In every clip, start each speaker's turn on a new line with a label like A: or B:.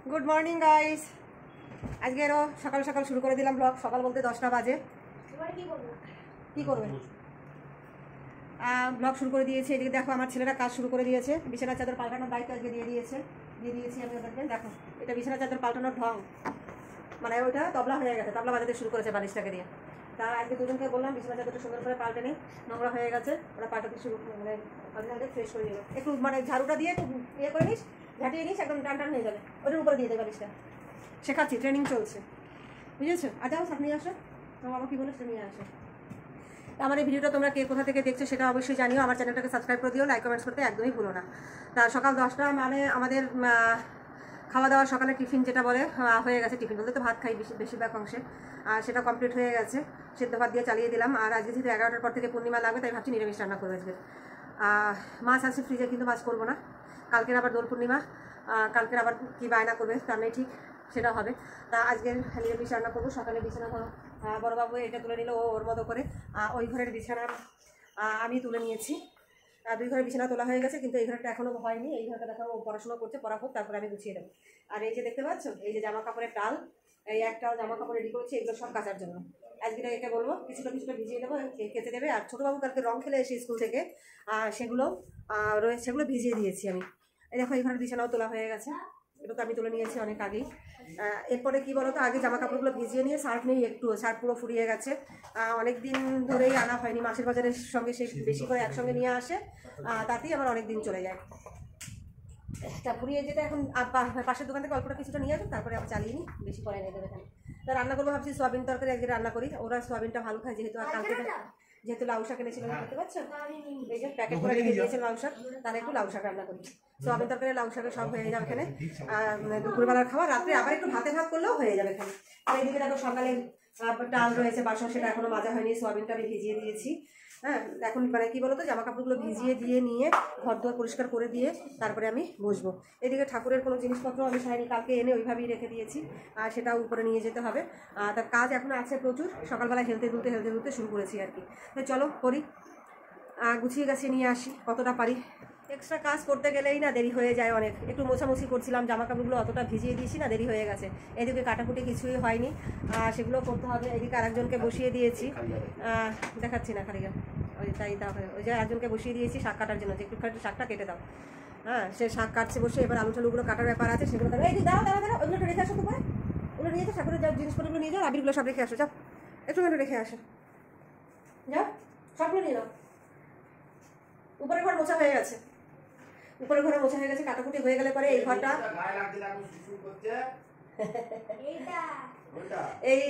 A: Good morning guys. आज के सकाल सकाल शुरू कर दिलाम ब्लग। सकाल बोलते 10टा बाजे কি করবে ব্লগ শুরু করে দিয়েছে। এদিকে দেখো আমার ছেলেরা কাজ শুরু করে দিয়েছে। বিছানা চাদর পাল্টানোর দায়িত্ব আজকে দিয়ে দিয়েছি আমি ওদেরকে। দেখো এটা বিছানা চাদর পাল্টানোর ঢং, মানে ওইটা তবলা হয়ে গেছে, তবলা বাজাতে শুরু করেছে বালিশটাকে দিয়ে। তা আজকে দুজনকে বললাম বিছানা চাদরটা সুন্দর করে পাল্টে নেই, নোংরা হয়ে গেছে, ওরা পাল্টাতে শুরু মানে পাল্টে ফ্রেশ করে দিল। একটু মানে ঝাড়ুটা দিয়ে একটু ইয়ে করে নিস, ঝাঁটিয়ে নিস, একদম টান টান হয়ে যাবে। ওটার উপরে দিয়ে দেবে বালিশটা। শেখাচ্ছি, ট্রেনিং চলছে, বুঝেছো? আর যাও সাথে নিয়ে আসো, তোমার বাবা কী বলে সেটা নিয়ে আসো। আমার এই ভিডিওটা তোমরা কে কোথা থেকে দেখছো সেটা অবশ্যই জানিও। আমার চ্যানেলটাকে সাবস্ক্রাইব করে দিও, লাইক কমেন্টস করতে একদমই ভুলো না। তা সকাল 10টা মানে আমাদের খাওয়া দাওয়া সকালে টিফিন যেটা বলে হয়ে গেছে। টিফিন বলতে তো ভাত খাই বেশিরভাগ অংশে, আর সেটা কমপ্লিট হয়ে গেছে। সেদ্ধ ভাত দিয়ে চালিয়ে দিলাম। আর আজকে যেহেতু 11টার পর থেকে পূর্ণিমা লাগবে, তাই ভাবছি নিরামিষ রান্না করবো আজকে। মাছ আছে ফ্রিজে, কিন্তু মাছ করবো না। কালকের আবার দোল পূর্ণিমা, কালকের আবার কি বায়না করবে তার নেই ঠিক, সেটা হবে। তা আজকের নিরামিষ রান্না করবো। সকালে বিছানা বড়োবাবু এটা তুলে নিল ওর মতো করে। ওই ঘরের বিছানা আমি তুলে নিয়েছি। 2 ঘরের বিছানা তোলা হয়ে গেছে, কিন্তু এই ঘরটা এখনও হয়নি। এই ঘরটা দেখো ও পড়াশোনা করছে, পড়া হোক তারপরে আমি গুছিয়ে দেবো। আর এই যে দেখতে পাচ্ছ, এই যে জামা কাপড়ের টাল, এই একটাও জামা কাপড় রেডি করছি, এগুলো সব কাচার জন্য। আজকে একে বলবো কিছুটা ভিজিয়ে দেবো, কেচে দেবে। আর ছোটোবাবু কালকে রং খেলে এসে স্কুল থেকে সেগুলো রয়েছে, সেগুলো ভিজিয়ে দিয়েছি আমি। এই দেখো এই ঘরের বিছানাও তোলা হয়ে গেছে, এটা তো আমি তুলে নিয়েছি অনেক আগেই। এরপরে কি বলো তো, আগে জামা কাপড়গুলো ভিজিয়ে নিয়ে সার্ফ নেই, একটু সার্ফ পুরো ফুরিয়ে গেছে। অনেক দিন ধরেই আনা হয়নি, মাছের বাজারের সঙ্গে সে বেশি করে একসঙ্গে নিয়ে আসে, তাতেই আমার অনেক দিন চলে যায়। তা ফুরিয়ে যেটা এখন পাশের দোকান থেকে অল্পটা কিছুটা নিয়ে আসুন, তারপরে আবার চালিয়ে নিই, বেশি করে এনে দেবে এখানে। তা রান্না করবো ভাবছি সোয়াবিন তরকারি আজকে রান্না করি। ওরা সোয়াবিনটা ভালো খায়, যেহেতু আর কালকে যেহেতু লাউ শাক এনেছিলাম, দেখতে পাচ্ছ এই যে প্যাকেট করে রেখে দিয়েছেন লাউ শাক, তাহলে একটু লাউ শাক রান্না করি। সোয়াবিন তরকারি লাউ শাকে সব হয়ে যাবে এখানে। দুপুরবেলার খাওয়া, রাত্রে আবার একটু ভাত করলেও হয়ে যাবে এখানে। আর এইদিকে দেখো সকালে ডাল রয়েছে, বাসন সেটা এখনো মাজা হয়নি, সোয়াবিনটা আমি ভিজিয়ে দিয়েছি। হ্যাঁ, এখন মানে কী বলো তো, জামা কাপড়গুলো ভিজিয়ে দিয়ে নিয়ে ঘর দোয়ার পরিষ্কার করে দিয়ে তারপরে আমি বসবো। এদিকে ঠাকুরের কোনো জিনিসপত্র আমি সাইনি, কালকে এনে ওইভাবেই রেখে দিয়েছি, আর সেটাও উপরে নিয়ে যেতে হবে। তার কাজ এখন আছে প্রচুর। সকালবেলা হেলতে দুলতে শুরু করেছি আর কি। তো চলো করি, গুছিয়ে গাছিয়ে নিয়ে আসি কতটা পারি। এক্সট্রা কাজ করতে গেলেই না দেরি হয়ে যায় অনেক। একটু মোছামুছি করছিলাম, জামা কাপড়গুলো অতটা ভিজিয়ে দিয়েছি না, দেরি হয়ে গেছে। এদিকে কাটাকুটি কিছুই হয়নি, সেগুলো করতে হবে। এদিকে আরেকজনকে বসিয়ে দিয়েছি, দেখাচ্ছি না খালি ওই তাই তাহলে ওই যে একজনকে বসিয়ে দিয়েছি শাক কাটার জন্য, যে একটু শাকটা কেটে দাও। হ্যাঁ, সে শাক কাটছে বসে। এবার আলু টালুগুলো কাটার ব্যাপার আছে, সেগুলো এই যে দাঁড়াও, ওইগুলো রেখে আসো। তো পরে ওগুলো নিয়ে যাও, ঠাকুরের যা জিনিসপত্রগুলো নিয়ে যাও, আবিরগুলো সব রেখে আসো। যাও একটু রেখে আসো, যাও সবগুলো নিয়ে নাও। উপরের ঘর মোছা হয়ে গেছে, উপরের ঘরে মোছা হয়ে গেছে। কাটাকুটি হয়ে গেলে পরে এই ঘরটা এই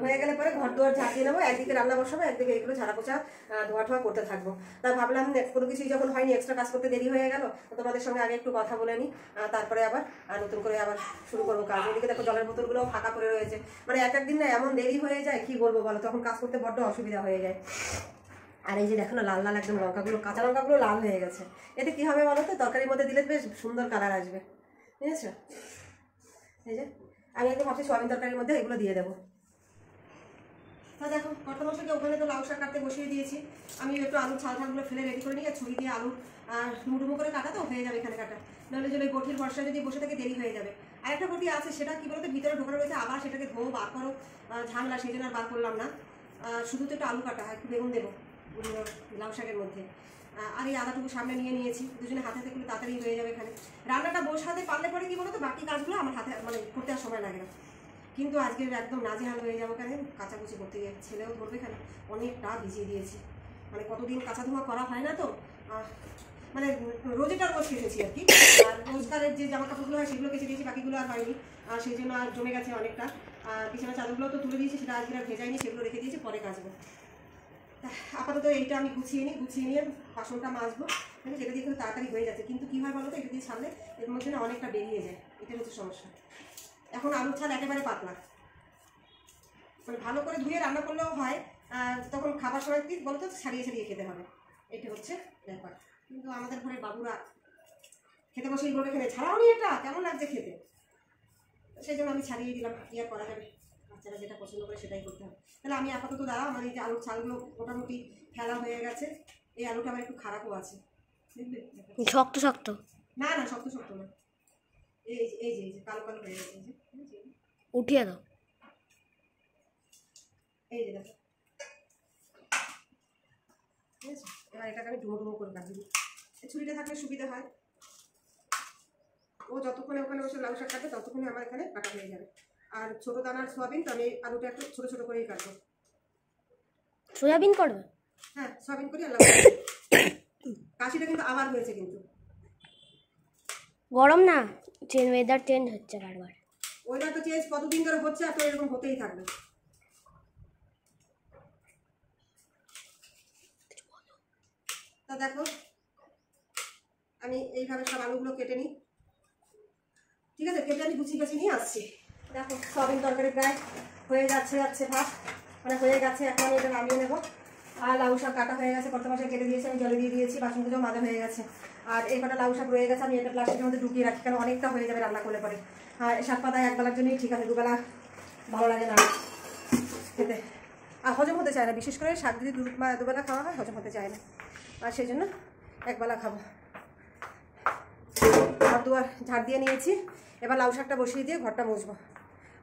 A: হয়ে গেলে পরে ঘর দুয়ার ঝাঁকিয়ে নেবো। একদিকে রান্না বসাবো, একদিকে এইগুলো ঝাড়া পোছা ধোয়া ঠোয়া করতে থাকবো। তা ভাবলাম কোনো কিছুই যখন হয়নি, এক্সট্রা কাজ করতে দেরি হয়ে গেল, তোমাদের সঙ্গে আগে একটু কথা বলে নিই, তারপরে আবার নতুন করে আবার শুরু করবো কাজ। ওইদিকে দেখো জলের বোতলগুলোও ফাঁকা করে রয়েছে। মানে এক একদিন না এমন দেরি হয়ে যায়, কি বলবো বলো, তখন কাজ করতে বড্ড অসুবিধা হয়ে যায়। আর এই যে দেখো না, লাল লাল একদম লঙ্কাগুলো, কাঁচা লঙ্কাগুলো লাল হয়ে গেছে। এতে কী হবে বলো তো, তরকারির মধ্যে দিলে বেশ সুন্দর কালার আসবে, বুঝেছো? এই যে আমি একদম ভাবছি সোয়াবিন তরকারির মধ্যে এগুলো দিয়ে দেবো। তা দেখো কর্তমশাইকে ওখানে তো লাউ শাক কাটতে বসিয়ে দিয়েছি। আমি একটু আলু ছালগুলো ফেলে রেডি করে নিয়ে ছুরি দিয়ে আলু ডুমো করে কাটা তো হয়ে যাবে এখানে কাটা। নাহলে যদি বটির ভরসা যদি বসে থেকে দেরি হয়ে যাবে। আর একটা বটি আছে, সেটা কি বলতো ভিতরে ঢোকানো রয়েছে, আবার সেটাকে ধোও বার করো, ঝামেলা, সেই জন্য আর বার করলাম না। শুধু তো একটু আলু কাটা, একটু বেগুন দেবো লাউ শাকের মধ্যে। আর এই আদাটুকু সামনে নিয়ে নিয়েছি, দুজনে হাতে হাতে করলে তাড়াতাড়ি হয়ে যাবে এখানে। রান্নাটা বসাতে পারলে পরে কি বলো তো, বাকি কাজগুলো আমার হাতে মানে করতে আর সময় লাগে না। কিন্তু আজকে একদম নাজেহাল হয়ে যাবো কেন কাচাকুচি করতে গিয়ে। ছেলেও ধরবে এখানে, অনেকটা ভিজিয়ে দিয়েছি। মানে কতদিন কাঁচা ধোয়া করা হয় না তো, মানে রোজেটার রোজ কেটেছি আর কি। আর রোজগারের যে জামা কাপড়গুলো হয় সেগুলো কেটে দিয়েছি, বাকিগুলো আর হয়নি। আর সেই জন্য আর জমে গেছে অনেকটা। বিছানা চাদরগুলো তো তুলে দিয়েছি, সেটা আজকে আর ভেজাইনি, সেগুলো রেখে দিয়েছি, পরে কাচবো। আপাতত এইটা আমি গুছিয়ে নিয়ে বাসনটা মাজবো, মানে যেটা দিয়ে কিন্তু তাড়াতাড়ি হয়ে যাচ্ছে। কিন্তু কী হয় বলো তো, এটা দিয়ে ছাড়লে এর মধ্যে না অনেকটা বেরিয়ে যায়, এটা হচ্ছে সমস্যা। এখন আলুর ছাল একেবারে পাতলা, মানে ভালো করে ধুয়ে রান্না করলেও হয়, তখন খাবার সময় কি বলো তো ছাড়িয়ে খেতে হবে, এটা হচ্ছে ব্যাপার। কিন্তু আমাদের ঘরের বাবুরা খেতে বসেই বলবে এখানে ছাড়াও নি, এটা কেমন লাগছে খেতে, সেই জন্য আমি ছাড়িয়ে দিলাম। কি আর করা যাবে, বাচ্চারা যেটা পছন্দ করে সেটাই করতে হবে। তাহলে আমি আপাতত দাঁড়াও, আমার এই যে আলুর ছালগুলো মোটামুটি ফেলা হয়ে গেছে। এই আলুটা আমার একটু খারাপও আছে, বুঝলে?
B: শক্ত শক্ত
A: না না, শক্ত শক্ত না, এই যে কালো কালো হয়ে গেছে,
B: উঠিয়ে দাও।
A: এই যে দেখো, ঠিক আছে। এবার এটাকে আমি ডুমো ডুমো করে কাটবো, ছুরিটা থাকলে সুবিধা হয়। ও যতক্ষণে ওখানে বসে লাউ শাক কাটবে ততক্ষণে আমার এখানে কাটা হয়ে যাবে। আর ছোটো দানার সোয়াবিন, তো আমি আলুটা একটু ছোটো ছোটো করেই কাটবো।
B: সয়াবিন করবে?
A: হ্যাঁ, সোয়াবিন করি। আর কাশিটা কিন্তু আবার হয়েছে, কিন্তু
B: গরম না, ওয়েদার চেঞ্জ হচ্ছে বারবার।
A: ওয়েদার তো চেঞ্জ কতদিন ধরে হচ্ছে, আর তো এরকম হতেই থাকবে। তা দেখো, আমি এইভাবে সব আলুগুলো কেটে নিই, ঠিক আছে। কেটে আমি গুছিয়ে গেছি নিয়ে আসছি। দেখো সয়াবিন তরকারি প্রায় হয়ে যাচ্ছে ভাত, মানে হয়ে গেছে। এখন আমি এটা নামিয়ে নেবো। আর লাউ শাক কাটা হয়ে গেছে, কত মাসে কেটে দিয়েছি, আমি জলে দিয়ে দিয়েছি, বাসনগুলো মাজা হয়ে গেছে। আর এই কটা লাউ শাক রয়ে গেছে, আমি এটা প্লাস্টিকের মধ্যে ঢুকিয়ে রাখি, কারণ অনেকটা হয়ে যাবে রান্না করলে পরে। আর শাক পাতায় একবেলার জন্যই ঠিক আছে, দুবেলা ভালো লাগে না খেতে, আর হজম হতে চায় না। বিশেষ করে শাক যদি দুবেলা খাওয়া হয়, হজম হতে চায় না, আর সেই জন্য একবেলা খাবো। ঘর দুয়ার ঝাড় দিয়ে নিয়েছি, এবার লাউ শাকটা বসিয়ে দিয়ে ঘরটা মুছবো।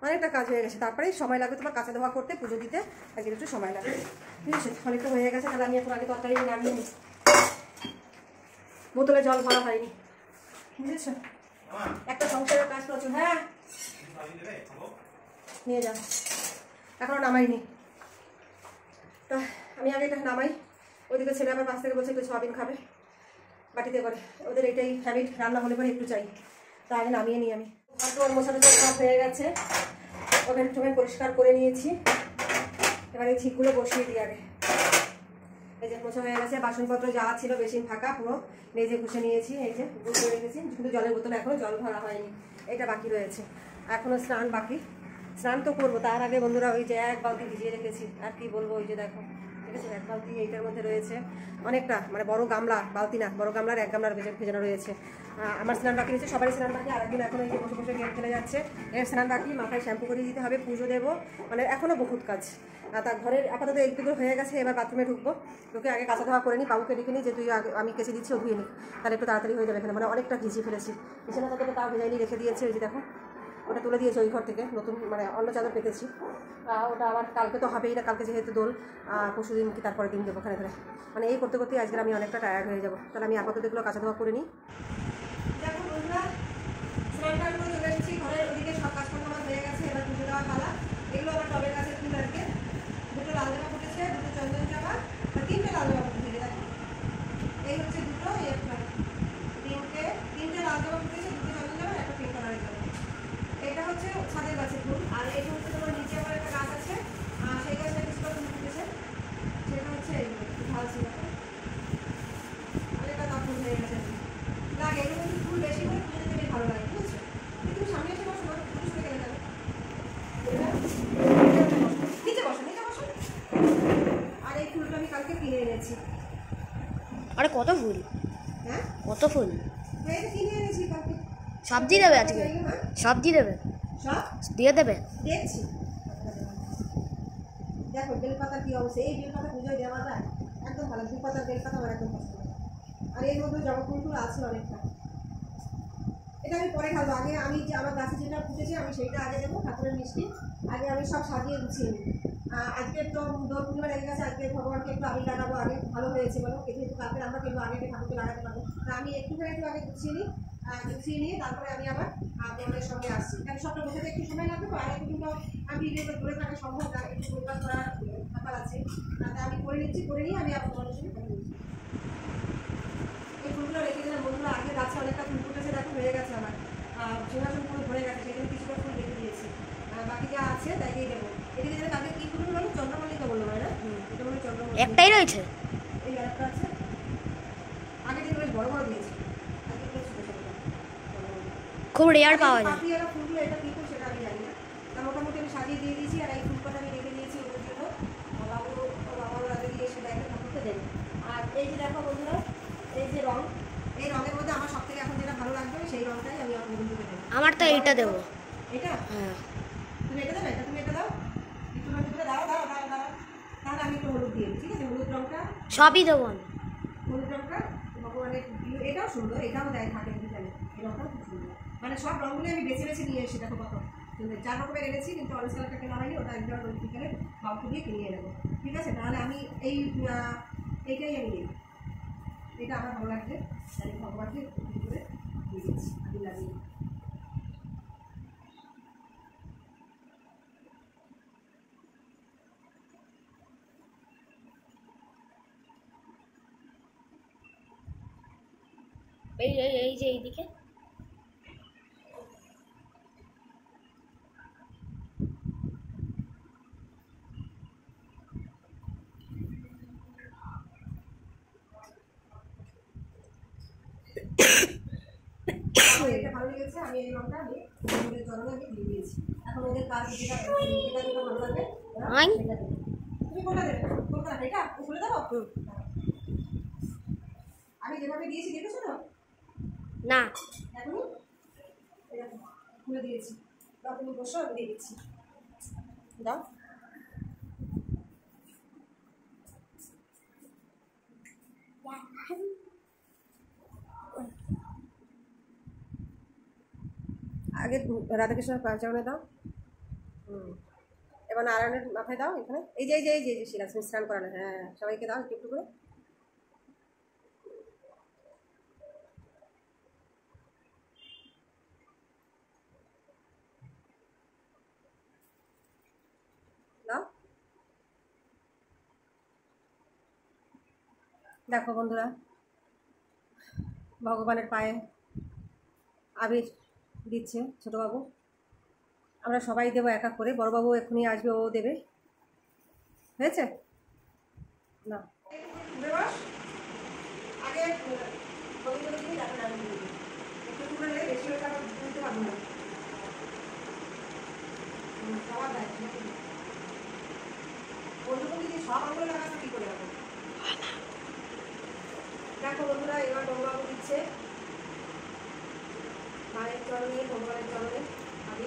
A: অনেকটা কাজ হয়ে গেছে, তারপরে সময় লাগবে তোমার কাঁচা ধোয়া করতে, পুজো দিতে একদিন একটু সময় লাগবে, ঠিক আছে। অনেকটা হয়ে গেছে, তাহলে আমি এখন আগে তরকারি নামিয়ে নিই। বোতলে জল ভরা হয়নি, বুঝেছ। একটা সংসারের কাজ প্রচুর। হ্যাঁ নিয়ে যাও, এখনো নামাইনি। তা আমি আগে এটা নামাই। ওইদিকে ছেলে আবার পাশ থেকে বলছে একটু সয়াবিন খাবে বাটিতে করে, ওদের এটাই হ্যাবিট, রান্না হলে পরে একটু চাই। তা আগে নামিয়ে নিই আমি। আর মশলা সব হয়ে গেছে, ওভেন টোভেন পরিষ্কার করে নিয়েছি। এবার এই ঝিকগুলো বসিয়ে দিই আগে। এই যে মোছা হয়ে গেছে, বাসনপত্র যা ছিল বেসিন ফাঁকা, পুরো মেজে ঘষে নিয়েছি। এই যে গুছিয়ে রেখেছি, কিন্তু জলের বোতলে এখনও জল ভরা হয়নি, এটা বাকি রয়েছে। এখনও স্নান বাকি, স্নান তো করবো। তার আগে বন্ধুরা ওই যে এক বালতি ভিজিয়ে রেখেছি, আর কি বলবো, ওই যে দেখো, ঠিক আছে, এক বালতি এইটার মধ্যে রয়েছে অনেকটা, মানে বড় গামলা, বালতি না, বড় গামলার এক গামলার ভেজানো রয়েছে। আমার স্নান বাকি রয়েছে, সবারই স্নান বাকি। আরেকদিন এখন এই যে বসে বসে গেম খেলে যাচ্ছে, এর স্নান বাকি, মাথায় শ্যাম্পু করে দিতে হবে, পুজো দেবো, মানে এখনও বহুত কাজ। তার ঘরের আপাতত একটু হয়ে গেছে, এবার বাথরুমে ঢুকবো। ঢুকে আগে কাঁচা ধোয়া করে নিই, বাবুকে ডেকে নিই যে তুই আমি কেচে দিচ্ছি, ও ধুয়ে নিই, তাহলে একটু তাড়াতাড়ি হয়ে যাবে। এখানে মানে অনেকটা ভিজিয়ে ফেলেছি, বিছানা চাদরটা তাও ভেজাইনি, রেখে দিয়েছে। ওই যে দেখো, ওটা তুলে দিয়েছে ওই ঘর থেকে, নতুন মানে অন্য চাদর পেতেছি। ওটা আবার কালকে তো হবেই না, কালকে যেহেতু দোল, পরশু দিন কি তারপরে দিন দেবো ওখানে ধরে, মানে এই করতে করতেই আজকে আমি অনেকটা টায়ার্ড হয়ে যাবো। তাহলে আমি আপাতত এগুলো কাঁচা ধোয়া করে নিই। দেখো বন্ধুরা, স্নান টান করে চলে এসেছি, ঘরের ওদিকে সব কাজকর্ম আমার হয়ে গেছে। এবার পুজো দেওয়া পালা। এগুলো আমার টবের কাছে ফুল আর কি, দুটো লাল জামা ফুটেছে, দুটো চন্দন জামা, তিনটে লাল জামা ফুটেছে। দেখো এই হচ্ছে দুটো, এই একটা, তিনটে লাল জামা ফুটেছে, দুটো চন্দন জামা, একটা পিঙ্ক কালারের জামা। এটা হচ্ছে ছাদের গাছের ফুল। আর এটা হচ্ছে তোমার নিচে আমার একটা গাছ আছে, সেই গাছটা কিছুটা ফুল ফুটেছে, সেটা হচ্ছে ঢালছি। আর এটা ফুল হয়ে গেছে লাগে, এগুলো কিন্তু ফুল বেশি করে পুজো দিতে ভালো লাগে, বুঝেছো। কিন্তু তুমি সামনে এসে বসো, ফুল শুনে গেলে যাবে, নিচে বসো, নিচে বসো। আর এই ফুলটা আমি কালকে কিনে এনেছি।
B: আরে কত ফুল!
A: হ্যাঁ
B: কত ফুল!
A: এটা কিনে এনেছি কালকে।
B: সবজি দেবে আজকে? সবজি দেবে?
A: সব
B: দিয়ে দেবে?
A: দেখছি। দেখো বেলপাতার কি অবস্থা, এই বেলপাতা পুজোয় দেওয়া যায় একদম ভালো। দুপাতার বেলপাতা আমার একদম পছন্দ। আর এর মধ্যে জবা ফুল আছে অনেকটা, এটা আমি পরে খাবো। আগে আমি যে আমার গাছে যেটা ফুটেছে আমি সেইটা আগে দেবো, ঠাকুরের মিষ্টি আগে আমি সব সাজিয়ে গুছিয়ে নিই। আজকে তো দোল পূর্ণিমা লেগে গেছে, আজকে ভগবানকে একটু আমি লাগাবো আগে, ভালো হয়েছে বলো, কিন্তু কালকে আমরা কিন্তু আগে ঠাকুরকে লাগাতে পারবো না। আমি একটুখানি একটু আগে গুছিয়ে নিই, গুছিয়ে নিয়ে তারপরে আমি আবার তোমাদের সঙ্গে আসছি, কারণ সবটা বোঝাতে একটু সময় লাগবে। তো আগে কিন্তু আমি ভিডিওটা ধরে থাকা সম্ভব না, একটু পরিবার করার ব্যাপার আছে। আমি করে নিচ্ছি, করে নিয়ে আমি আবার তোমাদের সঙ্গে কথা বলছি। এই ফুলগুলো রেখে দিলাম বন্ধুরা, আগে গাছে অনেকটা ফুল ফুটেছে, দেখো হয়ে গেছে আমার, সিংহাসন পুরো ভরে গেছে, সেই জন্য কিছুটা ফুল রেখে দিয়েছি। বাকি যা আছে তাই দিয়ে দেবো। এদিকে যেন কালকে কী ফুল বলো, চন্দ্রমল্লিকা বললো না, এটা বলে চন্দ্রমল্লিকা।
B: একটাই রয়েছে,
A: এই একটা আছে, আগের দিন বেশ বড় বড় দিয়েছি,
B: খুব রেয়ার পাওয়া যায়।
A: পাখিয়ালা ফুলগুলো এটা কী ফুল সেটা আমি জানি না। তা মোটামুটি আমি সাজিয়ে দিয়ে দিয়েছি। আর এই ফুলটা আমি রেখে দিয়েছি ওদের জন্য, বাবার আগে দিয়ে সেটা একটা ঠাকুরকে দেবে। আর এই যে দেখো বন্ধুরা, এই যে রং, এই রঙের মধ্যে আমার সব থেকে এখন যেটা ভালো লাগবে সেই রংটাই আমি আমার বন্ধুকে দেবো।
B: আমার তো এইটা দেবো।
A: এটা? হ্যাঁ, তুমি এটা দেবে? এটা তুমি এটা দাও, একটু দাও দাও দাও দাও। তাহলে আমি একটু হলুদ দিয়ে, ঠিক আছে, হলুদ রংটা
B: সবই দেবো আমি।
A: হলুদ রংটা ভগবানের, এটাও সুন্দর, এটাও দেয় থাকে, জানি এই রংটাও খুব সুন্দর। মানে সব রঙগুলো আমি বেছে বেছে নিয়ে এসেছি, দেখো কত 4 রকমের এনেছি, কিন্তু অরেঞ্জ কালারটা কেনা হয়নি, ওটা একদম বিকেলে বাবুকে দিয়ে কিনিয়ে নেবো। ঠিক আছে, তাহলে আমি এইটাই আমি নিই, এটা আমার ভালো লাগছে, তাই ভগবানকে করে দিয়ে দিচ্ছি আমি লাগিয়ে।
B: এই যে এইদিকে
A: এটা ভালো লেগেছে, আমি এই রঙটা আমি ওদের চরণে আমি দিয়ে দিয়েছি। এখন ওদের কাজ যেটা ভালো লাগবে তুমি কোনটা দেবে, কোনটা এটা খুলে দেবো। আমি যেভাবে দিয়েছি দেখেছো তো?
B: না
A: এখন খুলে দিয়েছি, দাও তুমি বসো, আমি দিয়ে দিচ্ছি, দাও। আগে রাধাকৃষ্ণের চরণে দাও, এবার নারায়ণের মাথায় দাও, এখানে এই যে শিলা স্নান করানো, হ্যাঁ সবাইকে দাও একটু একটু করে। দাও। দেখো বন্ধুরা, ভগবানের পায়ে আবির দিচ্ছে ছোটোবাবু, আমরা সবাই দেবো এক এক করে, বড়বাবু এক্ষুনি আসবে, ও দেবে, হয়েছে না? আগে সব আঙুলে লাগাতে কি করে রাখো। দেখো বন্ধুরা, এবার বড়বাবু দিচ্ছে মায়ের চরণে, ভগবানের চরণে আমি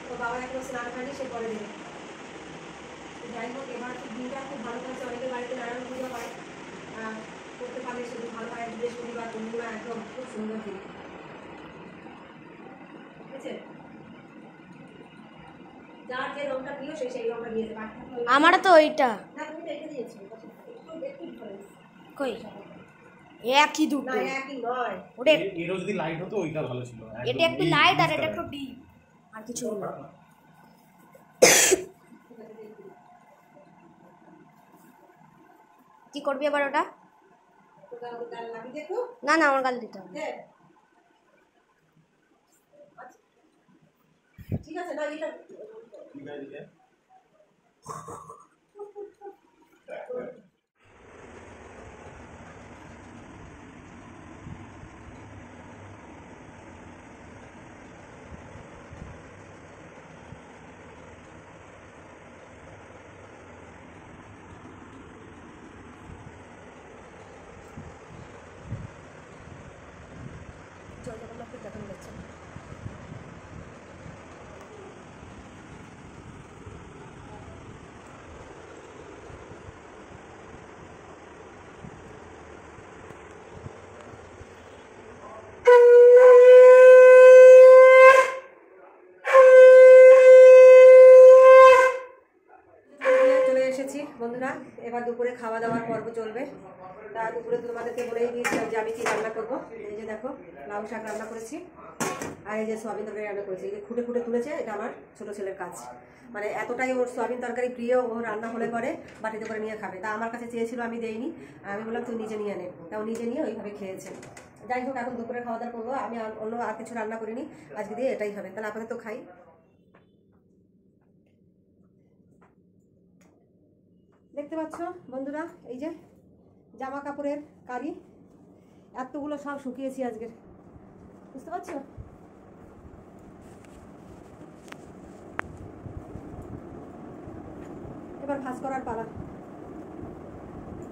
A: তো বাবা এখনো স্নান হয়নি, সে পরে দেবে। যাই হোক, এবার দিনটা খুব ভালো করেছে, অনেকের বাড়িতে নারায়ণ পুজো হয়, করতে পারলে শুধু ভালো হয়, বৃহস্পতিবার পূর্ণিমা একদম খুব সুন্দর দিন, ঠিক আছে? যার যে রংটা প্রিয় সে সেই রংটা দিয়েছে।
B: আমারও তো ওইটা,
A: না তুমি তো এটা দিয়েছো, একটু ডিফারেন্স
B: কই একই দুটো,
A: না একই নয়,
B: ওটা
C: এরও যদি লাইট হতো ওইটা ভালো ছিল,
B: এটা একটু লাইট আর এটা একটু ডিপ, আর কিছু না। কি করবি এবার ওটা? না না, আমার গাল দিতে হবে।
A: ঠিক আছে, না এটা দেখানো যাচ্ছে না। চলে এসেছি বন্ধুরা, এবার দুপুরে খাওয়া দাওয়ার পর্ব চলবে। তা দুপুরে তোমাদেরকে বলেই দিয়েছিলাম যে আমি কি রান্না করবো। এই যে দেখো, লাউ শাক রান্না করেছি, আর এই যে সোয়াবিন তরকারি রান্না করেছি। এই যে খুঁটে খুঁটে তুলেছে, এটা আমার ছোটো ছেলের কাজ, মানে এতটাই ওর সোয়াবিন তরকারি প্রিয়, ও রান্না হলে পরে বাটিতে করে নিয়ে খাবে। তা আমার কাছে চেয়েছিল, আমি দেইনি, আমি বললাম তুই নিজে নিয়ে নে, তা ও নিজে নিয়ে ওইভাবে খেয়েছে। যাই হোক, এখন দুপুরে খাওয়া দাওয়া করবো, আমি অন্য আর কিছু রান্না করিনি, আজকে দিয়ে এটাই হবে। তাহলে আপনাদের তো খাই। দেখতে পাচ্ছ বন্ধুরা, এই যে জামা কাপড়ের কারি, এতগুলো সব শুকিয়েছি আজকের, বুঝতে পারছো? এবার ভাঁজ করার পালা,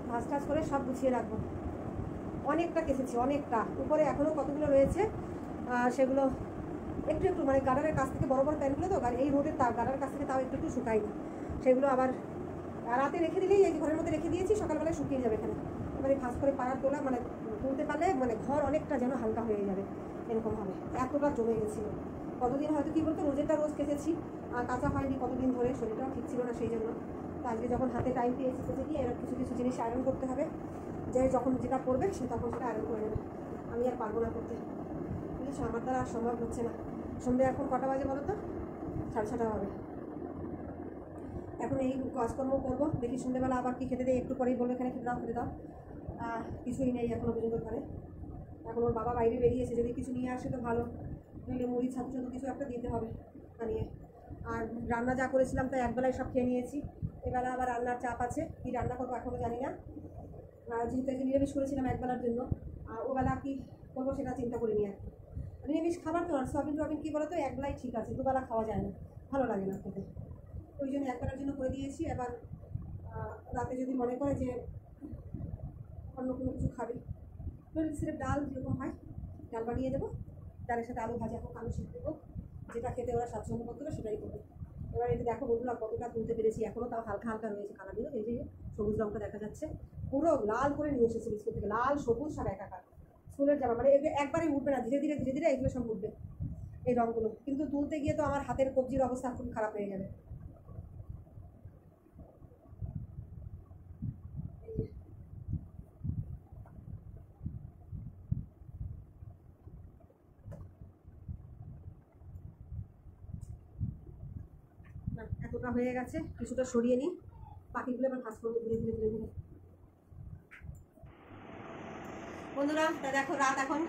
A: ভাঁজ টাজ করে সব গুছিয়ে রাখবো। অনেকটা কেচেছি, অনেকটা, উপরে এখনও কতগুলো রয়েছে, সেগুলো একটু একটু মানে গার্ডারের কাছ থেকে, বড় বড় প্যান্টগুলো তো এই রোদের গার্ডারের কাছ থেকে তাও একটু একটু শুকায়নি, সেগুলো আবার রাতে রেখে দিলেই, এই ঘরের মধ্যে রেখে দিয়েছি, সকালবেলায় শুকিয়ে যাবে এখানে। এবারে ভাঁজ করে পাড়ার তোলা, মানে তুলতে পারলে মানে ঘর অনেকটা যেন হালকা হয়ে যাবে, এরকম হবে, এতটা জমে গেছিলো। কতদিন হয়তো কী বলতো, রোজেরটা রোজ কেচেছি আর কাঁচা হয়নি কতদিন ধরে, শরীরটাও ঠিক ছিল না সেই জন্য। তো আজকে যখন হাতে টাইম পেয়েছি কেচে গিয়ে এরকম কিছু কিছু জিনিস আয়রন করতে হবে, যে যখন যেটা পড়বে সে তখন সেটা আয়রন করে নেবে। আমি আর পারবো না করতে, বুঝেছো, আমার দ্বারা আর সম্ভব হচ্ছে না। সন্ধ্যে এখন কটা বাজে বলো তো? 6:30 হবে। এখন এই কাজকর্ম করবো, দেখি সন্ধ্যেবেলা আবার কি খেতে দেয়, একটু পরেই বলবো এখানে খেতে দাও। কিছুই নেই এখনও পর্যন্ত ঘরে। এখন ওর বাবা বাইরে বেরিয়েছে, যদি কিছু নিয়ে আসে তো ভালো, নইলে মুড়ি ছাতু কিছু একটা দিতে হবে বানিয়ে। আর রান্না যা করেছিলাম তাই একবেলায় সব খেয়ে নিয়েছি, এবেলা আবার রান্নার চাপ আছে, কী রান্না করবো এখনও জানি না। যেহেতু একদিন নিরামিষ করেছিলাম একবেলার জন্য, ওবেলা কী করবো সেটা চিন্তা করিনি আর কি। নিরামিষ খাবার তো আর সয়াবিন কী বলো তো, একবেলাই ঠিক আছে, দুবেলা খাওয়া যায় না, ভালো লাগে না খেতে, ওই জন্য একবেলার জন্য করে দিয়েছি। এবার রাতে যদি মনে করে যে অন্য কোনো কিছু খাবে, সিরেপ ডাল যেরকম হয় ডাল বানিয়ে দেবো, ডালের সাথে আলু ভাজা হোক, আলু সিদ্ধ হোক, যেটা খেতে ওরা স্বাচ্ছন্দ্য করতে হবে সেটাই করবে। এবার এটা দেখো বন্ধুরা কতটা তুলতে পেরেছি, এখনও তাও হালকা হালকা রয়েছে কালারগুলো, এই যে সবুজ রঙটা দেখা যাচ্ছে, পুরো লাল করে নিয়ে এসেছি স্কুল থেকে, লাল সবুজ সব একাকার স্কুলের জামা, মানে এগুলো একবারে উঠবে না, ধীরে ধীরে এগুলো সব উঠবে এই রঙগুলো, কিন্তু তুলতে গিয়ে তো আমার হাতের কবজির অবস্থা খুব খারাপ হয়ে যাবে। এতটা হয়ে গেছে, কিছুটা সরিয়ে নিই, বাকিগুলো এবার ভাজ করবো ধীরে ধীরে। বন্ধুরা তা দেখো রাত এখন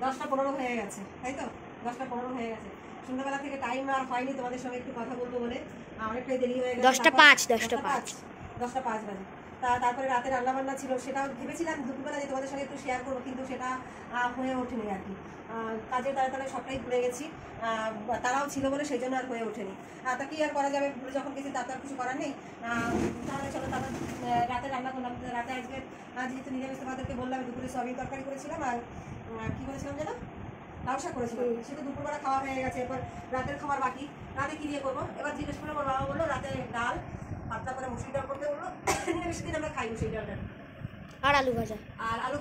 A: 10:15 হয়ে গেছে, তাই তো 10:15 হয়ে গেছে। সন্ধ্যাবেলা থেকে টাইম আর হয়নি তোমাদের সঙ্গে একটু কথা বলবো বলে, অনেকটাই দেরি হয়ে গেছে।
B: 10:05
A: বাজে। তারপরে রাতে রান্নাবান্না ছিল, সেটাও ভেবেছিলাম দুপুরবেলা যে তোমাদের সঙ্গে একটু শেয়ার করবো, কিন্তু সেটা হয়ে ওঠেনি আর কি। কাজের তাড়াতাড়ি সবটাই ভুলে গেছি, তারাও ছিল বলে সেই জন্য আর হয়ে ওঠেনি। তা কি আর করা যাবে, ভুলে যখন গেছি তার তো আর কিছু করার নেই। তাহলে চলো তারপর রাতে রান্না করলাম। রাতে আজকে যেহেতু নিরামিষ তোমাদেরকে বললাম, দুপুরে সয়াবিন তরকারি করেছিলাম আর কী করেছিলাম যেন, লাউ শাক করেছিলাম, সেটা দুপুরবেলা খাওয়া হয়ে গেছে। এবার রাতের খাবার বাকি, রাতে কী দিয়ে করবো এবার জিজ্ঞেস করলাম, ওর বাবা বললো রাতে ডাল, পাতলা করে মুসুরি ডাল করতে বললো, নিরামিষ দিন আমরা খাই মুসুরি ডালটা,
B: আর আলু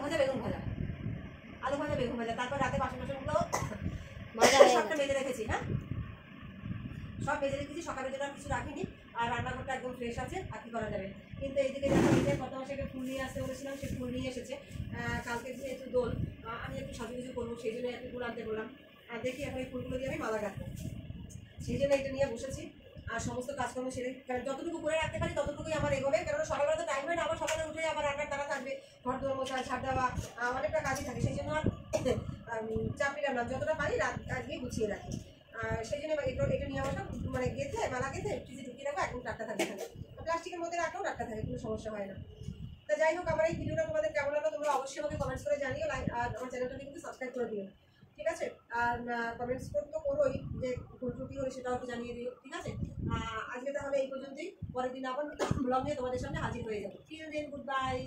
B: ভাজা
A: বেগুন ভাজা। তারপর রাতে বাসনগুলো সবটা বেজে রেখেছি, হ্যাঁ সব বেজে রেখেছি, সকালের জন্য কিছু রাখিনি, আর রান্নাঘরটা একদম ফ্রেশ আছে, আর কি করা যাবে। কিন্তু এইদিকে দেখো কত মাসে ফুল নিয়ে আসতে বলেছিলাম, সে ফুল নিয়ে এসেছে। কালকে যেহেতু দোল, আমি একটু সাজুগুজু করবো, সেই জন্য একটু ফুল আনতে বললাম। আর দেখি এখন এই ফুলগুলো দিয়ে আমি মালা গাঁথবো, সেই জন্য এটা নিয়ে বসেছি। আর সমস্ত কাজকর্ম সেরে যতটুকু করে রাখতে পারি ততটুকুই আমার এগোবে, কারণ সকালবেলা তো টাইম হয় না, আবার সকালে উঠে আবার রান্নার তারা থাকবে, ঘর দুয়ার মোছা, ছাড় দেওয়া, অনেকটা কাজই থাকে, সেই জন্য আর চাপ নিলাম না, যতটা পারি রাত আজকেই গুছিয়ে রাখি। সেই জন্য এটা নিয়ে আমার সব মানে গেঁথে মালা গেঁথে ফ্রিজে ঢুকিয়ে রাখবো, একদম টাটকা থাকে, প্লাস্টিকের মধ্যে রাখলেও টাটকা থাকে, কোনো সমস্যা হয় না। তা যাই হোক, আমার এই ভিডিওটা তোমাদের কেমন লাগলো তোমরা অবশ্যই আমাকে কমেন্টস করে জানিও, আর আমার চ্যানেলটাকে কিন্তু সাবস্ক্রাইব করে দিও, ঠিক আছে। আর কমেন্টস তো করোই, যে ভুল ত্রুটি হলে সেটাও একটু জানিয়ে দিও, ঠিক আছে। আজকে তাহলে এই পর্যন্তই, পরের দিন আবার ব্লগ নিয়ে তোমাদের সামনে হাজির হয়ে যাবো। Till then, good by.